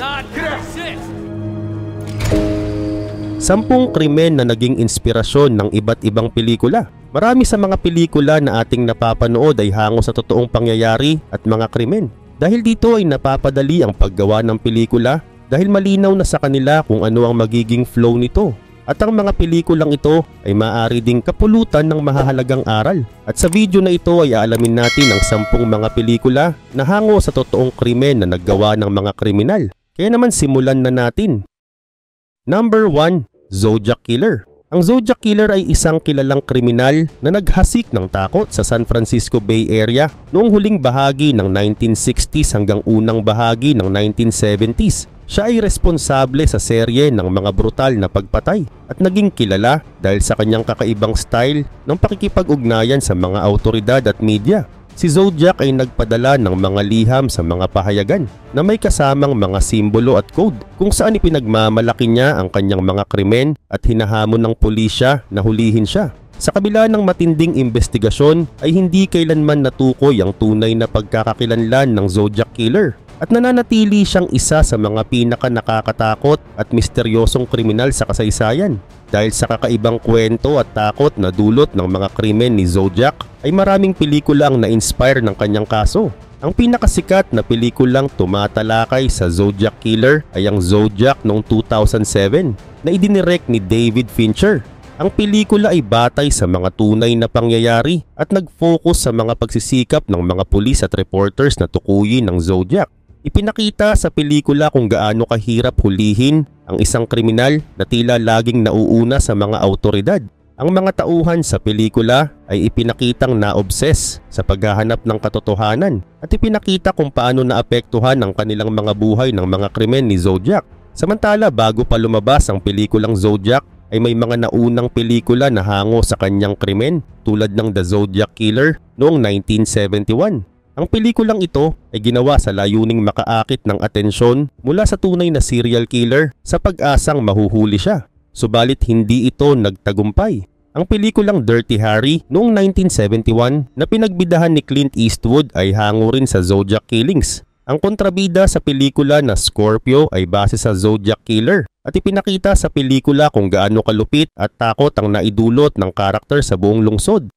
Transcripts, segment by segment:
not exist. 10 krimen na naging inspirasyon ng iba't ibang pelikula. Marami sa mga pelikula na ating napapanood ay hango sa totoong pangyayari at mga krimen. Dahil dito ay napapadali ang paggawa ng pelikula dahil malinaw na sa kanila kung ano ang magiging flow nito. At ang mga pelikulang ito ay maaari ding kapulutan ng mahahalagang aral. At sa video na ito ay aalamin natin ang 10 mga pelikula na hango sa totoong krimen na naggawa ng mga kriminal. Kaya naman simulan na natin. Number 1. Zodiac Killer. Ang Zodiac Killer ay isang kilalang kriminal na naghasik ng takot sa San Francisco Bay Area noong huling bahagi ng 1960s hanggang unang bahagi ng 1970s. Siya ay responsable sa serye ng mga brutal na pagpatay at naging kilala dahil sa kanyang kakaibang style ng pakikipag-ugnayan sa mga autoridad at media. Si Zodiac ay nagpadala ng mga liham sa mga pahayagan na may kasamang mga simbolo at code kung saan ipinagmamalaki niya ang kanyang mga krimen at hinahamon ng pulisya na hulihin siya. Sa kabila ng matinding investigasyon ay hindi kailanman natukoy ang tunay na pagkakakilanlan ng Zodiac Killer at nananatili siyang isa sa mga pinaka-nakakatakot at misteryosong kriminal sa kasaysayan. Dahil sa kakaibang kwento at takot na dulot ng mga krimen ni Zodiac ay maraming pelikula ang na-inspire ng kanyang kaso. Ang pinakasikat na pelikulang tumatalakay sa Zodiac Killer ay ang Zodiac noong 2007 na idinirect ni David Fincher. Ang pelikula ay batay sa mga tunay na pangyayari at nag-focus sa mga pagsisikap ng mga pulis at reporters na tukuyin ng Zodiac. Ipinakita sa pelikula kung gaano kahirap hulihin ang isang kriminal na tila laging nauuna sa mga autoridad. Ang mga tauhan sa pelikula ay ipinakitang na-obses sa paghahanap ng katotohanan at ipinakita kung paano naapektuhan ang kanilang mga buhay ng mga krimen ni Zodiac. Samantala bago pa lumabas ang pelikulang Zodiac ay may mga naunang pelikula na hango sa kanyang krimen tulad ng The Zodiac Killer noong 1971. Ang pelikulang ito ay ginawa sa layuning makaakit ng atensyon mula sa tunay na serial killer sa pag-asang mahuhuli siya. Subalit hindi ito nagtagumpay. Ang pelikulang Dirty Harry noong 1971 na pinagbidahan ni Clint Eastwood ay hango rin sa Zodiac Killings. Ang kontrabida sa pelikula na Scorpio ay base sa Zodiac Killer at ipinakita sa pelikula kung gaano kalupit at takot ang naidulot ng karakter sa buong lungsod.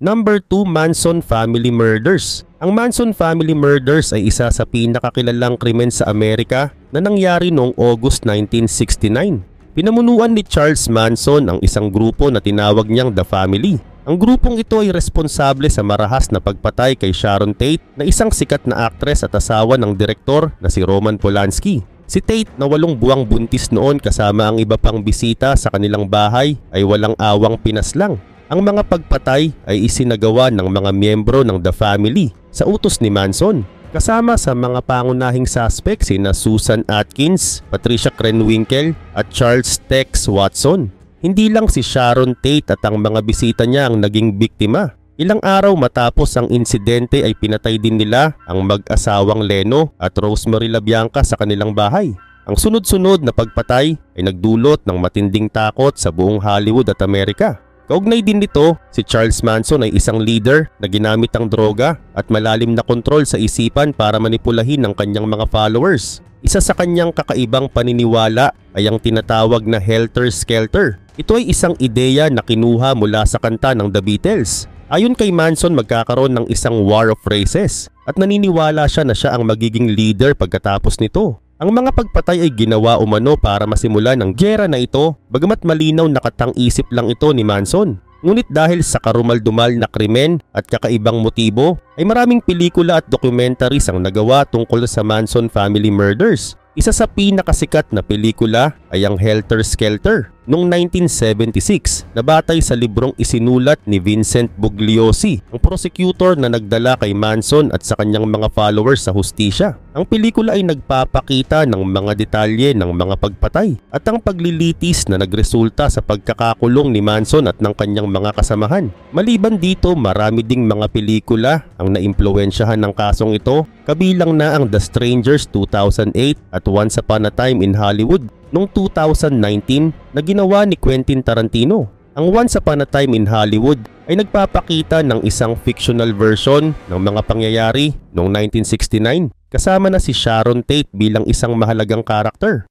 Number 2. Manson Family Murders. Ang Manson Family Murders ay isa sa pinakakilalang krimen sa Amerika na nangyari noong August 1969. Pinamunuan ni Charles Manson ang isang grupo na tinawag niyang The Family. Ang grupong ito ay responsable sa marahas na pagpatay kay Sharon Tate na isang sikat na aktres at asawa ng direktor na si Roman Polanski. Si Tate na 8 buwang buntis noon kasama ang iba pang bisita sa kanilang bahay ay walang awang pinaslang. Ang mga pagpatay ay isinagawa ng mga miyembro ng The Family sa utos ni Manson. Kasama sa mga pangunahing suspects sina Susan Atkins, Patricia Krenwinkel at Charles Tex Watson. Hindi lang si Sharon Tate at ang mga bisita niya ang naging biktima. Ilang araw matapos ang insidente ay pinatay din nila ang mag-asawang Leno at Rosemary LaBianca sa kanilang bahay. Ang sunod-sunod na pagpatay ay nagdulot ng matinding takot sa buong Hollywood at Amerika. Kaugnay din nito, si Charles Manson ay isang leader na ginamit ang droga at malalim na kontrol sa isipan para manipulahin ang kanyang mga followers. Isa sa kanyang kakaibang paniniwala ay ang tinatawag na Helter Skelter. Ito ay isang ideya na kinuha mula sa kanta ng The Beatles. Ayon kay Manson, magkakaroon ng isang war of races at naniniwala siya na siya ang magiging leader pagkatapos nito. Ang mga pagpatay ay ginawa umano para masimulan ang giyera na ito, bagamat malinaw na katang-isip lang ito ni Manson. Ngunit dahil sa karumal-dumal na krimen at kakaibang motibo, ay maraming pelikula at documentaries ang nagawa tungkol sa Manson Family Murders. Isa sa pinakasikat na pelikula ay ang Helter Skelter noong 1976 na batay sa librong isinulat ni Vincent Bugliosi, ang prosecutor na nagdala kay Manson at sa kanyang mga followers sa hustisya. Ang pelikula ay nagpapakita ng mga detalye ng mga pagpatay at ang paglilitis na nagresulta sa pagkakakulong ni Manson at ng kanyang mga kasamahan. Maliban dito, marami ding mga pelikula ang naimpluwensyahan ng kasong ito, kabilang na ang The Strangers 2008 at Once Upon a Time in Hollywood noong 2019 na ginawa ni Quentin Tarantino. Ang Once Upon a Time in Hollywood ay nagpapakita ng isang fictional version ng mga pangyayari noong 1969 kasama na si Sharon Tate bilang isang mahalagang karakter.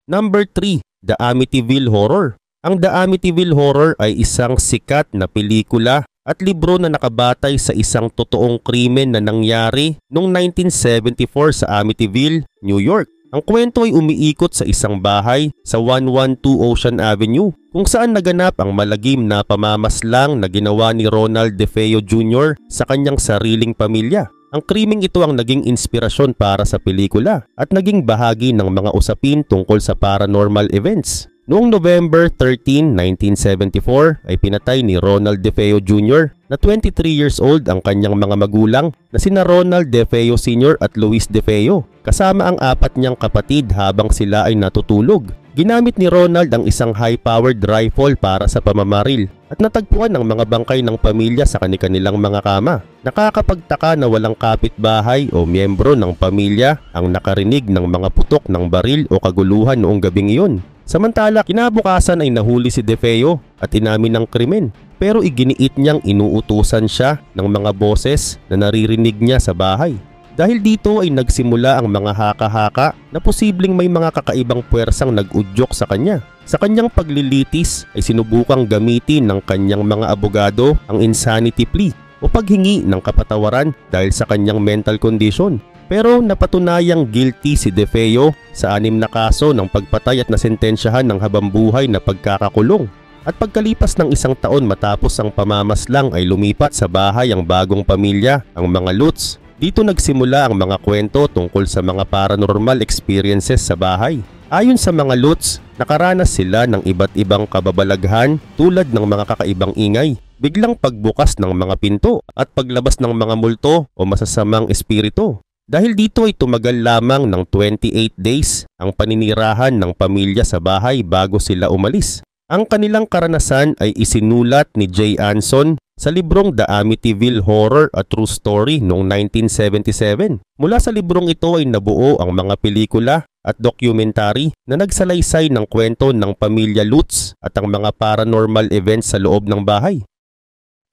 Number 3, The Amityville Horror. Ang The Amityville Horror ay isang sikat na pelikula at libro na nakabatay sa isang totoong krimen na nangyari noong 1974 sa Amityville, New York. Ang kwento ay umiikot sa isang bahay sa 112 Ocean Avenue kung saan naganap ang malagim na pamamaslang na ginawa ni Ronald DeFeo Jr. sa kanyang sariling pamilya. Ang krimeng ito ang naging inspirasyon para sa pelikula at naging bahagi ng mga usapin tungkol sa paranormal events. Noong November 13, 1974 ay pinatay ni Ronald DeFeo Jr. na 23 years old ang kanyang mga magulang na sina Ronald DeFeo Sr. at Luis DeFeo kasama ang 4 niyang kapatid habang sila ay natutulog. Ginamit ni Ronald ang isang high-powered rifle para sa pamamaril at natagpuan ng mga bangkay ng pamilya sa kanilang mga kama. Nakakapagtaka na walang kapitbahay o miyembro ng pamilya ang nakarinig ng mga putok ng baril o kaguluhan noong gabing iyon. Samantala, kinabukasan ay nahuli si DeFeo at inamin ng krimen pero iginiit niyang inuutusan siya ng mga boses na naririnig niya sa bahay. Dahil dito ay nagsimula ang mga haka-haka na posibleng may mga kakaibang puwersang nag-udyok sa kanya. Sa kanyang paglilitis ay sinubukang gamitin ng kanyang mga abogado ang insanity plea o paghingi ng kapatawaran dahil sa kanyang mental condition. Pero napatunayang guilty si DeFeo sa 6 na kaso ng pagpatay at nasentensyahan ng habambuhay na pagkakakulong. At pagkalipas ng 1 taon matapos ang pamamaslang ay lumipat sa bahay ang bagong pamilya, ang mga Lutz. Dito nagsimula ang mga kwento tungkol sa mga paranormal experiences sa bahay. Ayon sa mga Lutz, nakaranas sila ng iba't ibang kababalaghan tulad ng mga kakaibang ingay, biglang pagbukas ng mga pinto at paglabas ng mga multo o masasamang espiritu. Dahil dito ay tumagal lamang ng 28 days ang paninirahan ng pamilya sa bahay bago sila umalis. Ang kanilang karanasan ay isinulat ni Jay Anson sa librong The Amityville Horror: A True Story noong 1977. Mula sa librong ito ay nabuo ang mga pelikula at dokumentary na nagsalaysay ng kwento ng pamilya Lutz at ang mga paranormal events sa loob ng bahay.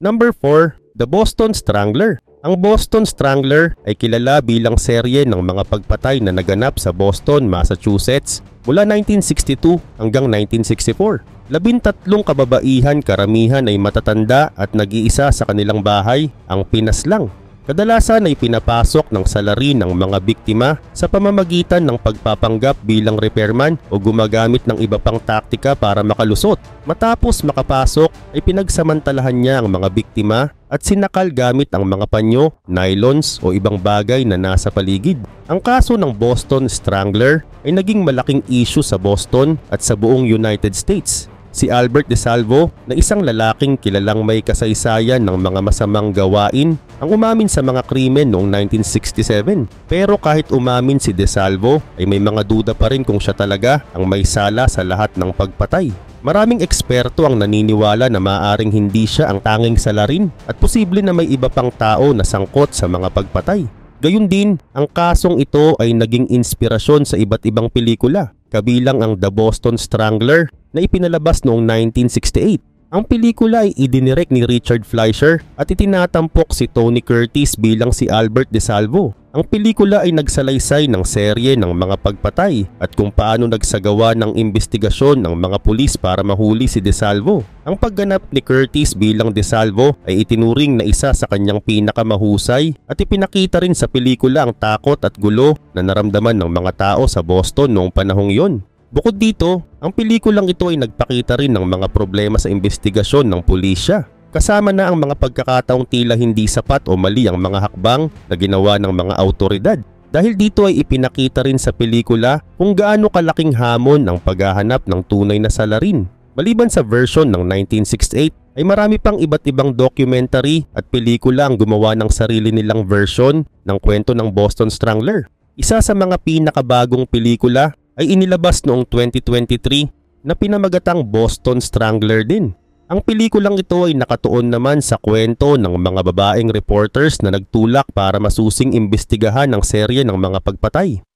Number 4, The Boston Strangler. Ang Boston Strangler ay kilala bilang serye ng mga pagpatay na naganap sa Boston, Massachusetts mula 1962 hanggang 1964. 13 kababaihan, karamihan ay matatanda at nag-iisa sa kanilang bahay ang pinaslang. Kadalasan ay pinapasok ng salarin ng mga biktima sa pamamagitan ng pagpapanggap bilang repairman o gumagamit ng iba pang taktika para makalusot. Matapos makapasok ay pinagsamantalahan niya ang mga biktima at sinakal gamit ang mga panyo, nylons o ibang bagay na nasa paligid. Ang kaso ng Boston Strangler ay naging malaking issue sa Boston at sa buong United States. Si Albert DeSalvo na isang lalaking kilalang may kasaysayan ng mga masamang gawain ang umamin sa mga krimen noong 1967. Pero kahit umamin si DeSalvo ay may mga duda pa rin kung siya talaga ang may sala sa lahat ng pagpatay. Maraming eksperto ang naniniwala na maaaring hindi siya ang tanging salarin at posible na may iba pang tao na sangkot sa mga pagpatay. Gayun din, ang kasong ito ay naging inspirasyon sa iba't ibang pelikula, kabilang ang The Boston Strangler na ipinalabas noong 1968. Ang pelikula ay idinirect ni Richard Fleischer at itinatampok si Tony Curtis bilang si Albert DeSalvo. Ang pelikula ay nagsalaysay ng serye ng mga pagpatay at kung paano nagsagawa ng investigasyon ng mga pulis para mahuli si DeSalvo. Ang pagganap ni Curtis bilang DeSalvo ay itinuring na isa sa kanyang pinakamahusay at ipinakita rin sa pelikula ang takot at gulo na naramdaman ng mga tao sa Boston noong panahong iyon. Bukod dito, ang pelikulang ito ay nagpakita rin ng mga problema sa investigasyon ng pulisya. Kasama na ang mga pagkakataong tila hindi sapat o mali ang mga hakbang na ginawa ng mga awtoridad. Dahil dito ay ipinakita rin sa pelikula kung gaano kalaking hamon ang paghahanap ng tunay na salarin. Maliban sa version ng 1968, ay marami pang iba't ibang documentary at pelikula ang gumawa ng sarili nilang version ng kwento ng Boston Strangler. Isa sa mga pinakabagong pelikula ay inilabas noong 2023 na pinamagatang Boston Strangler din. Ang pelikulang ito ay nakatuon naman sa kwento ng mga babaeng reporters na nagtulak para masusing imbestigahan ang serye ng mga pagpatay.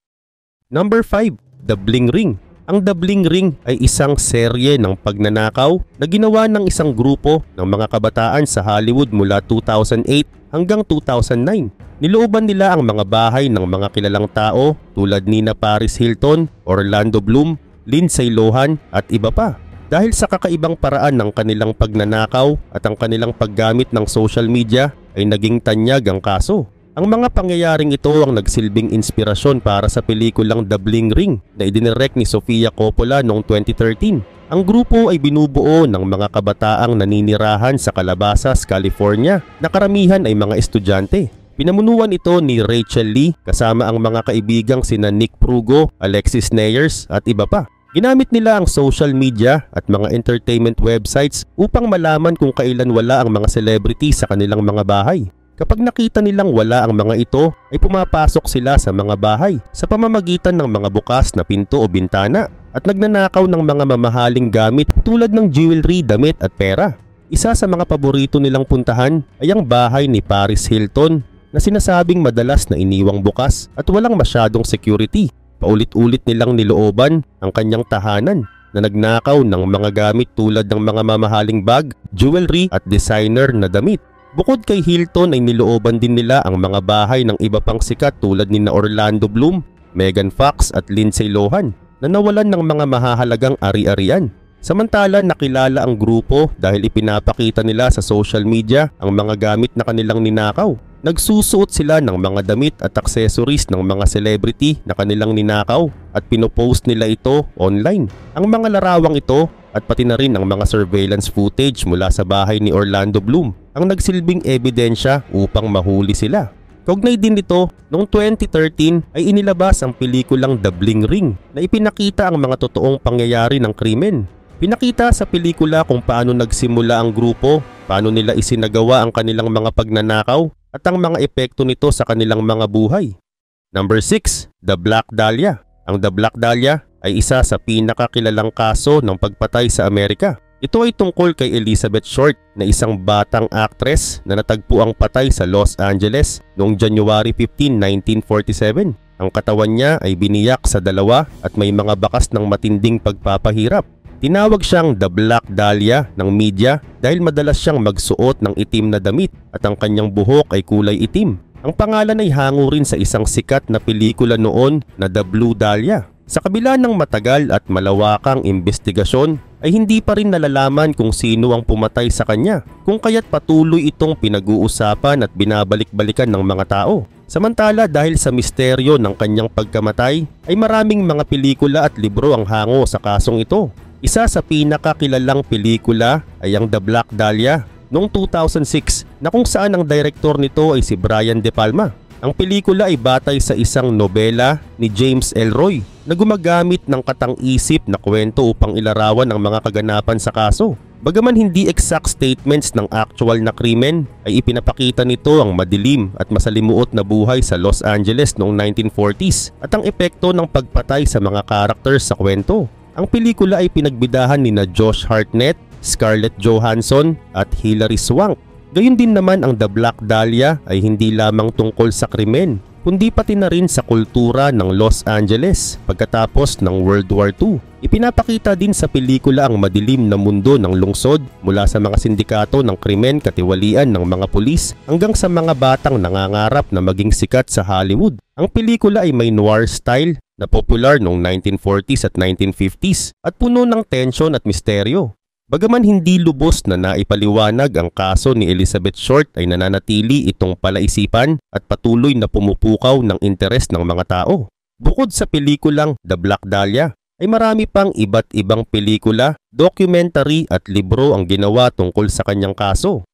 Number 5, The Bling Ring. Ang The Bling Ring ay isang serye ng pagnanakaw na ginawa ng isang grupo ng mga kabataan sa Hollywood mula 2008 hanggang 2009. Nilooban nila ang mga bahay ng mga kilalang tao tulad nina Paris Hilton, Orlando Bloom, Lindsay Lohan at iba pa. Dahil sa kakaibang paraan ng kanilang pagnanakaw at ang kanilang paggamit ng social media ay naging tanyag ang kaso. Ang mga pangyayaring ito ang nagsilbing inspirasyon para sa pelikulang The Bling Ring na idinirect ni Sofia Coppola noong 2013. Ang grupo ay binubuo ng mga kabataang naninirahan sa Calabasas, California na karamihan ay mga estudyante. Pinamunuan ito ni Rachel Lee kasama ang mga kaibigang sina Nick Prugo, Alexis Neyers at iba pa. Ginamit nila ang social media at mga entertainment websites upang malaman kung kailan wala ang mga celebrity sa kanilang mga bahay. Kapag nakita nilang wala ang mga ito, ay pumapasok sila sa mga bahay sa pamamagitan ng mga bukas na pinto o bintana at nagnanakaw ng mga mamahaling gamit tulad ng jewelry, damit at pera. Isa sa mga paborito nilang puntahan ay ang bahay ni Paris Hilton na sinasabing madalas na iniwang bukas at walang masyadong security. Paulit-ulit nilang nilooban ang kanyang tahanan na nagnakaw ng mga gamit tulad ng mga mamahaling bag, jewelry at designer na damit. Bukod kay Hilton ay nilooban din nila ang mga bahay ng iba pang sikat tulad ni Orlando Bloom, Megan Fox at Lindsay Lohan na nawalan ng mga mahahalagang ari-arian. Samantala nakilala ang grupo dahil ipinapakita nila sa social media ang mga gamit na kanilang ninakaw. Nagsusuot sila ng mga damit at accessories ng mga celebrity na kanilang ninakaw at pinopost nila ito online. Ang mga larawang ito at pati na rin ang mga surveillance footage mula sa bahay ni Orlando Bloom ang nagsilbing ebidensya upang mahuli sila. Kaugnay din nito, noong 2013 ay inilabas ang pelikulang The Bling Ring na ipinakita ang mga totoong pangyayari ng krimen. Pinakita sa pelikula kung paano nagsimula ang grupo, paano nila isinagawa ang kanilang mga pagnanakaw at ang mga epekto nito sa kanilang mga buhay. Number 6. The Black Dahlia. Ang The Black Dahlia ay isa sa pinakakilalang kaso ng pagpatay sa Amerika. Ito ay tungkol kay Elizabeth Short na isang batang actress na natagpuang patay sa Los Angeles noong January 15, 1947. Ang katawan niya ay biniyak sa dalawa at may mga bakas ng matinding pagpapahirap. Tinawag siyang The Black Dahlia ng media dahil madalas siyang magsuot ng itim na damit at ang kanyang buhok ay kulay itim. Ang pangalan ay hango rin sa isang sikat na pelikula noon na The Blue Dahlia. Sa kabila ng matagal at malawakang investigasyon ay hindi pa rin nalalaman kung sino ang pumatay sa kanya, kung kaya't patuloy itong pinag-uusapan at binabalik-balikan ng mga tao. Samantala dahil sa misteryo ng kanyang pagkamatay ay maraming mga pelikula at libro ang hango sa kasong ito. Isa sa pinakakilalang pelikula ay ang The Black Dahlia noong 2006 na kung saan ang direktor nito ay si Brian De Palma. Ang pelikula ay batay sa isang nobela ni James Ellroy na gumagamit ng katang-isip na kwento upang ilarawan ang mga kaganapan sa kaso. Bagaman hindi exact statements ng actual na krimen, ay ipinapakita nito ang madilim at masalimuot na buhay sa Los Angeles noong 1940s at ang epekto ng pagpatay sa mga characters sa kwento. Ang pelikula ay pinagbidahan ni Josh Hartnett, Scarlett Johansson at Hilary Swank. Gayun din naman ang The Black Dahlia ay hindi lamang tungkol sa krimen, kundi pati na rin sa kultura ng Los Angeles pagkatapos ng World War II. Ipinapakita din sa pelikula ang madilim na mundo ng lungsod mula sa mga sindikato ng krimen katiwalian ng mga pulis hanggang sa mga batang nangangarap na maging sikat sa Hollywood. Ang pelikula ay may noir style na popular noong 1940s at 1950s at puno ng tensyon at misteryo. Bagaman hindi lubos na naipaliwanag ang kaso ni Elizabeth Short ay nananatili itong palaisipan at patuloy na pumupukaw ng interes ng mga tao. Bukod sa pelikulang The Black Dahlia, ay marami pang iba't ibang pelikula, documentary at libro ang ginawa tungkol sa kanyang kaso.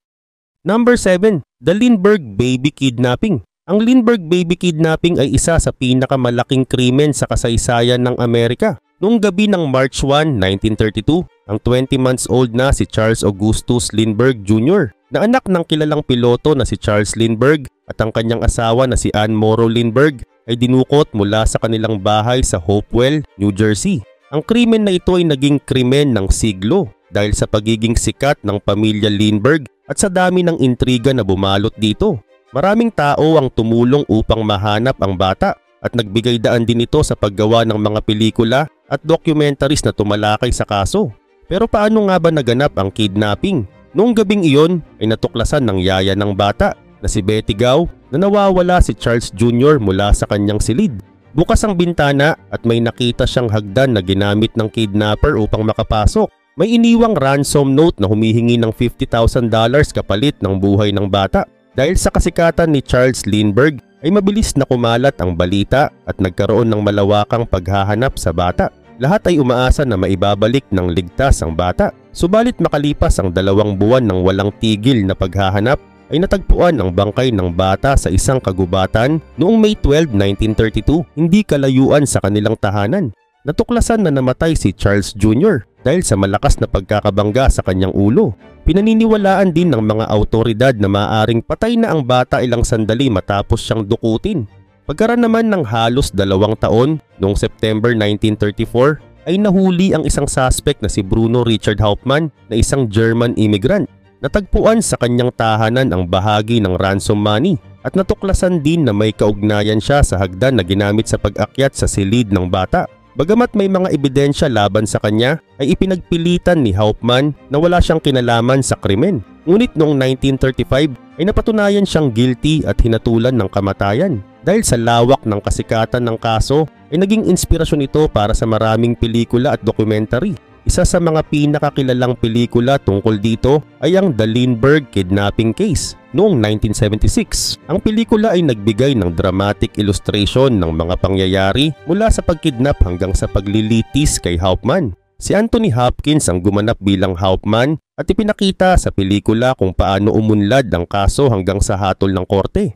Number 7. The Lindbergh Baby Kidnapping. Ang Lindbergh Baby Kidnapping ay isa sa pinakamalaking krimen sa kasaysayan ng Amerika. Noong gabi ng March 1, 1932, ang 20 months old na si Charles Augustus Lindbergh Jr. na anak ng kilalang piloto na si Charles Lindbergh at ang kanyang asawa na si Anne Morrow Lindbergh ay dinukot mula sa kanilang bahay sa Hopewell, New Jersey. Ang krimen na ito ay naging krimen ng siglo dahil sa pagiging sikat ng pamilya Lindbergh at sa dami ng intriga na bumalot dito. Maraming tao ang tumulong upang mahanap ang bata at nagbigay daan din ito sa paggawa ng mga pelikula at documentaries na tumalakay sa kaso. Pero paano nga ba naganap ang kidnapping? Noong gabing iyon ay natuklasan ng yaya ng bata na si Betty Gao na nawawala si Charles Jr. mula sa kanyang silid. Bukas ang bintana at may nakita siyang hagdan na ginamit ng kidnapper upang makapasok. May iniwang ransom note na humihingi ng $50,000 kapalit ng buhay ng bata. Dahil sa kasikatan ni Charles Lindbergh ay mabilis na kumalat ang balita at nagkaroon ng malawakang paghahanap sa bata. Lahat ay umaasa na maibabalik ng ligtas ang bata. Subalit makalipas ang 2 buwan ng walang tigil na paghahanap ay natagpuan ang bangkay ng bata sa isang kagubatan noong May 12, 1932, hindi kalayuan sa kanilang tahanan. Natuklasan na namatay si Charles Jr. dahil sa malakas na pagkakabangga sa kanyang ulo. Pinaniniwalaan din ng mga autoridad na maaaring patay na ang bata ilang sandali matapos siyang dukutin. Pagkaraan naman ng halos 2 taon, noong September 1934, ay nahuli ang isang suspect na si Bruno Richard Hauptmann na isang German immigrant. Natagpuan sa kanyang tahanan ang bahagi ng ransom money at natuklasan din na may kaugnayan siya sa hagdan na ginamit sa pag-akyat sa silid ng bata. Bagamat may mga ebidensya laban sa kanya, ay ipinagpilitan ni Hauptmann na wala siyang kinalaman sa krimen. Ngunit noong 1935 ay napatunayan siyang guilty at hinatulan ng kamatayan. Dahil sa lawak ng kasikatan ng kaso, ay naging inspirasyon ito para sa maraming pelikula at documentary. Isa sa mga pinakakilalang pelikula tungkol dito ay ang The Lindbergh Kidnapping Case noong 1976. Ang pelikula ay nagbigay ng dramatic illustration ng mga pangyayari mula sa pagkidnap hanggang sa paglilitis kay Hauptmann. Si Anthony Hopkins ang gumanap bilang Hauptmann at ipinakita sa pelikula kung paano umunlad ang kaso hanggang sa hatol ng korte.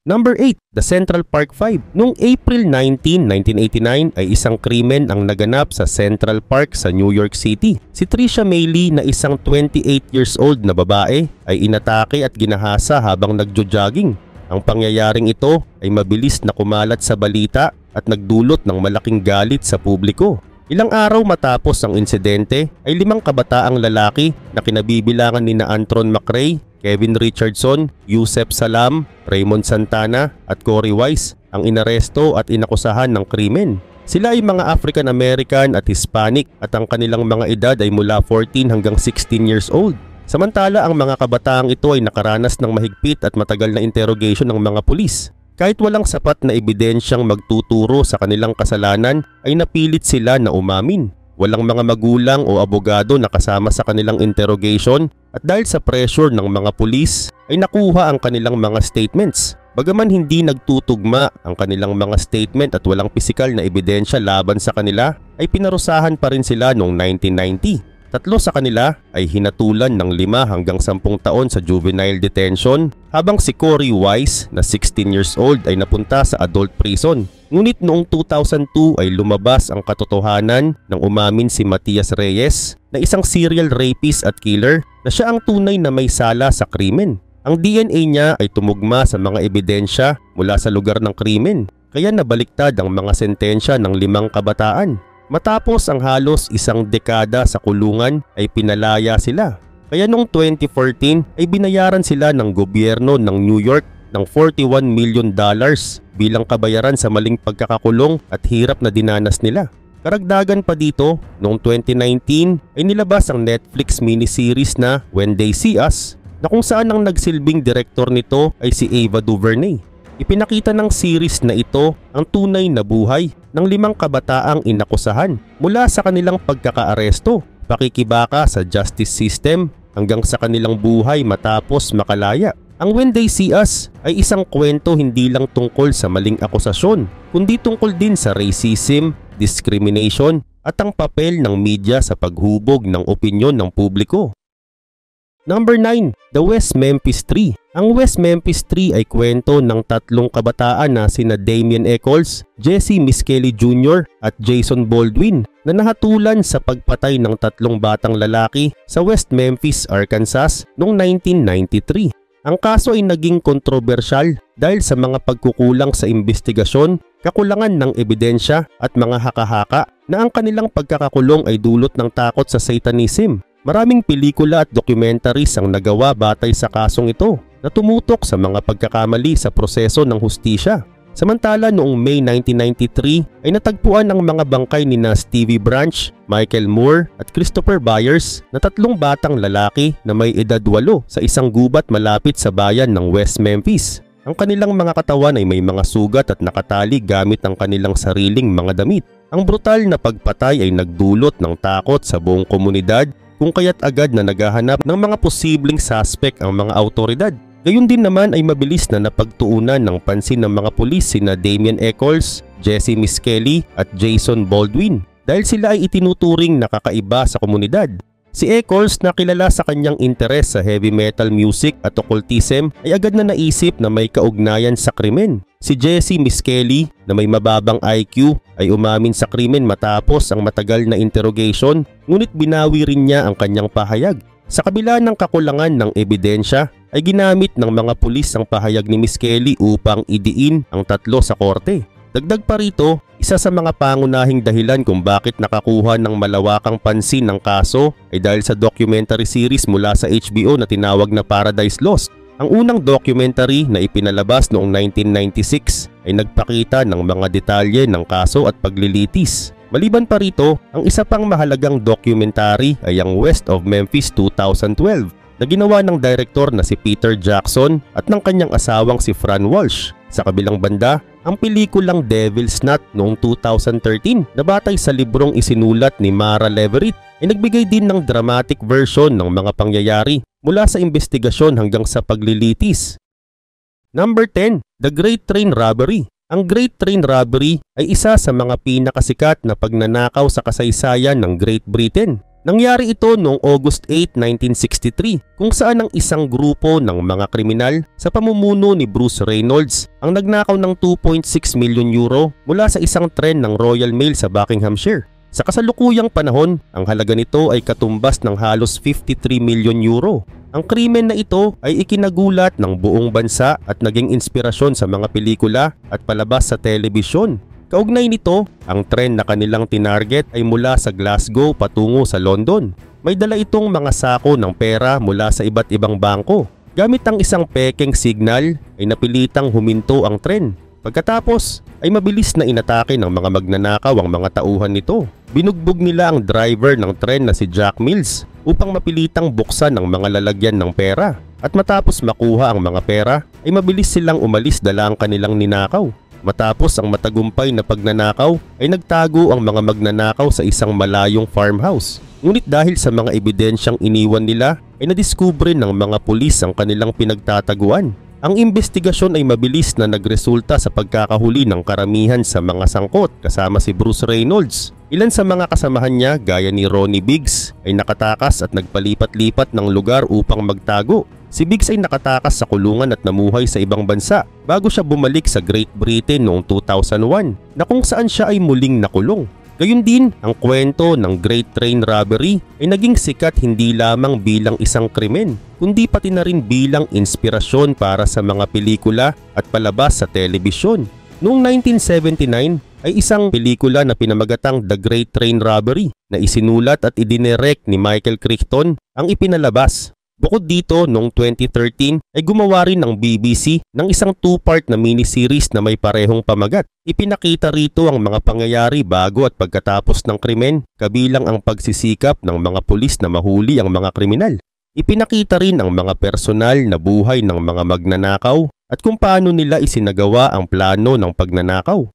Number 8, The Central Park 5. Noong April 19, 1989 ay isang krimen ang naganap sa Central Park sa New York City. Si Tricia Mailey na isang 28 years old na babae ay inatake at ginahasa habang nagjo-jogging. Ang pangyayaring ito ay mabilis na kumalat sa balita at nagdulot ng malaking galit sa publiko. Ilang araw matapos ang insidente ay 5 kabataang lalaki na kinabibilangan ni Antron McRae, Kevin Richardson, Yusef Salam, Raymond Santana at Corey Wise ang inaresto at inakusahan ng krimen. Sila ay mga African American at Hispanic at ang kanilang mga edad ay mula 14 hanggang 16 years old. Samantala ang mga kabataang ito ay nakaranas ng mahigpit at matagal na interrogation ng mga pulis. Kahit walang sapat na ebidensyang magtuturo sa kanilang kasalanan ay napilit sila na umamin. Walang mga magulang o abogado na kasama sa kanilang interrogation at dahil sa pressure ng mga pulis ay nakuha ang kanilang mga statements. Bagaman hindi nagtutugma ang kanilang mga statement at walang pisikal na ebidensya laban sa kanila ay pinarusahan pa rin sila noong 1990. 3 sa kanila ay hinatulan ng 5 hanggang 10 taon sa juvenile detention habang si Corey Wise na 16 years old ay napunta sa adult prison. Ngunit noong 2002 ay lumabas ang katotohanan nang umamin si Matias Reyes na isang serial rapist at killer na siya ang tunay na may sala sa krimen. Ang DNA niya ay tumugma sa mga ebidensya mula sa lugar ng krimen kaya nabaliktad ang mga sentensya ng 5 kabataan. Matapos ang halos 1 dekada sa kulungan ay pinalaya sila. Kaya noong 2014 ay binayaran sila ng gobyerno ng New York ng $41 million bilang kabayaran sa maling pagkakakulong at hirap na dinanas nila. Karagdagan pa dito, noong 2019 ay nilabas ang Netflix miniseries na When They See Us na kung saan ang nagsilbing direktor nito ay si Ava DuVernay. Ipinakita ng series na ito ang tunay na buhay ng 5 kabataang inakusahan mula sa kanilang pagkakaaresto, pakikibaka sa justice system hanggang sa kanilang buhay matapos makalaya. Ang When They See Us ay isang kwento hindi lang tungkol sa maling akusasyon, kundi tungkol din sa racism, discrimination at ang papel ng media sa paghubog ng opinyon ng publiko. Number 9, The West Memphis 3. Ang West Memphis 3 ay kwento ng 3 kabataan na sina Damien Echols, Jesse Miskelly Jr. at Jason Baldwin na nahatulan sa pagpatay ng 3 batang lalaki sa West Memphis, Arkansas noong 1993. Ang kaso ay naging kontrobersyal dahil sa mga pagkukulang sa investigasyon, kakulangan ng ebidensya at mga haka-haka na ang kanilang pagkakakulong ay dulot ng takot sa Satanism. Maraming pelikula at documentaries ang nagawa batay sa kasong ito na tumutok sa mga pagkakamali sa proseso ng hustisya. Samantala noong May 1993 ay natagpuan ang mga bangkay ni na Stevie Branch, Michael Moore at Christopher Byers na tatlong batang lalaki na may edad 8 sa isang gubat malapit sa bayan ng West Memphis. Ang kanilang mga katawan ay may mga sugat at nakatali gamit ang kanilang sariling mga damit. Ang brutal na pagpatay ay nagdulot ng takot sa buong komunidad kung kaya't agad na naghahanap ng mga posibleng suspect ang mga autoridad. Gayun din naman ay mabilis na napagtuunan ng pansin ng mga pulis sina Damien Echols, Jesse Miskelly at Jason Baldwin dahil sila ay itinuturing na kakaiba sa komunidad. Si Echols na kilala sa kanyang interes sa heavy metal music at occultism ay agad na naisip na may kaugnayan sa krimen. Si Jesse Miskelly na may mababang IQ ay umamin sa krimen matapos ang matagal na interrogation, ngunit binawi rin niya ang kanyang pahayag. Sa kabila ng kakulangan ng ebidensya ay ginamit ng mga pulis ang pahayag ni Miskelly upang idiin ang tatlo sa korte. Dagdag pa rito, isa sa mga pangunahing dahilan kung bakit nakakuha ng malawakang pansin ng kaso ay dahil sa documentary series mula sa HBO na tinawag na Paradise Lost. Ang unang documentary na ipinalabas noong 1996 ay nagpakita ng mga detalye ng kaso at paglilitis. Maliban pa rito, ang isa pang mahalagang documentary ay ang West of Memphis 2012 na ginawa ng direktor na si Peter Jackson at ng kanyang asawang si Fran Walsh. Sa kabilang banda, ang pelikulang Devil's Knot noong 2013 na batay sa librong isinulat ni Mara Leverett ay nagbigay din ng dramatic version ng mga pangyayari mula sa investigasyon hanggang sa paglilitis. Number 10. The Great Train Robbery. Ang Great Train Robbery ay isa sa mga pinakasikat na pagnanakaw sa kasaysayan ng Great Britain. Nangyari ito noong August 8, 1963 kung saan ang isang grupo ng mga kriminal sa pamumuno ni Bruce Reynolds ang nagnakaw ng 2.6 million euro mula sa isang tren ng Royal Mail sa Buckinghamshire. Sa kasalukuyang panahon, ang halaga nito ay katumbas ng halos 53 million euro. Ang krimen na ito ay ikinagulat ng buong bansa at naging inspirasyon sa mga pelikula at palabas sa telebisyon. Kaugnay nito, ang tren na kanilang tinarget ay mula sa Glasgow patungo sa London. May dala itong mga sako ng pera mula sa iba't ibang bangko. Gamit ang isang pekeng signal ay napilitang huminto ang tren. Pagkatapos ay mabilis na inatake ng mga magnanakaw ang mga tauhan nito. Binugbog nila ang driver ng tren na si Jack Mills upang mapilitang buksan ang mga lalagyan ng pera. At matapos makuha ang mga pera ay mabilis silang umalis dala ang kanilang ninakaw. Matapos ang matagumpay na pagnanakaw ay nagtago ang mga magnanakaw sa isang malayong farmhouse. Ngunit dahil sa mga ebidensyang iniwan nila ay nadiskubre ng mga pulis ang kanilang pinagtataguan. Ang investigasyon ay mabilis na nagresulta sa pagkakahuli ng karamihan sa mga sangkot kasama si Bruce Reynolds. Ilan sa mga kasamahan niya gaya ni Ronnie Biggs ay nakatakas at nagpalipat-lipat ng lugar upang magtago. Si Biggs ay nakatakas sa kulungan at namuhay sa ibang bansa bago siya bumalik sa Great Britain noong 2001 na kung saan siya ay muling nakulong. Gayun din, ang kwento ng Great Train Robbery ay naging sikat hindi lamang bilang isang krimen, kundi pati na rin bilang inspirasyon para sa mga pelikula at palabas sa telebisyon. Noong 1979 ay isang pelikula na pinamagatang The Great Train Robbery na isinulat at idinirect ni Michael Crichton ang ipinalabas. Bukod dito, noong 2013 ay gumawa rin ng BBC ng isang 2-part na miniseries na may parehong pamagat. Ipinakita rito ang mga pangyayari bago at pagkatapos ng krimen, kabilang ang pagsisikap ng mga pulis na mahuli ang mga kriminal. Ipinakita rin ang mga personal na buhay ng mga magnanakaw at kung paano nila isinagawa ang plano ng pagnanakaw.